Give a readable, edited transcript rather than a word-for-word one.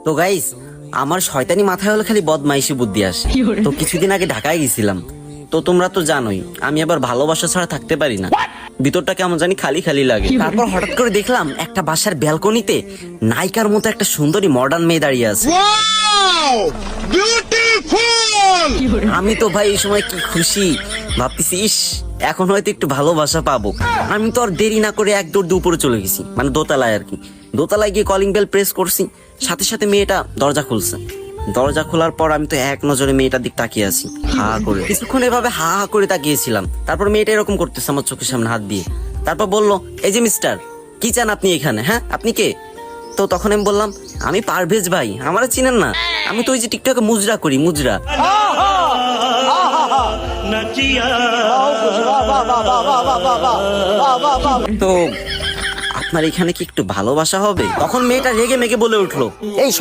তো গাইস, আমার শয়তানি মাথায় হলো খালি বদমাইশি বুদ্ধি আসে। তো কিছুদিন আগে ঢাকায় গেছিলাম। তো তোমরা তো জানোই আমি আবার ভালোবাসা ছাড়া থাকতে পারি না, ভিতরটা কেমন জানি খালি খালি লাগে। তারপর হঠাৎ করে দেখলাম একটা বাসার ব্যালকনিতে নায়িকার মতো একটা সুন্দরী মডার্ন মেয়ে দাঁড়িয়ে আছে। আমি তো ভাই এই সময় কি খুশি, ভাবতেছি ইস এখন হয়তো একটু ভালোবাসা পাবো। আমি তো আর দেরি না করে এক দৌড় দিয়ে উপরে চলে গেছি, মানে দোতলায় আর কি। দোতলায় গিয়ে কলিং বেল প্রেস করছি, সাথে সাথে মেয়েটা দরজা খুলছে। দরজা খোলার পর আমি তো এক নজরে মেয়েটার দিক তাকিয়ে আছি, হা করে। কিছুক্ষণ এভাবে হা হা করে তাকিয়েছিলাম। তারপর মেয়েটা এরকম করতেছে আমার চোখের সামনে হাত দিয়ে। তারপর বললো, এই যে মিস্টার, কি চান আপনি এখানে? হ্যাঁ, আপনি কে? তো তখন আমি বললাম, আমি পারভেজ ভাই, আমারা চিনেন না? আমি তো ওই যে টিকটকে মুজরা করি, মুজরা। তো আপনার এখানে কি একটু ভালোবাসা হবে? তখন মেয়েটা রেগে মেগে বলে উঠলো, এই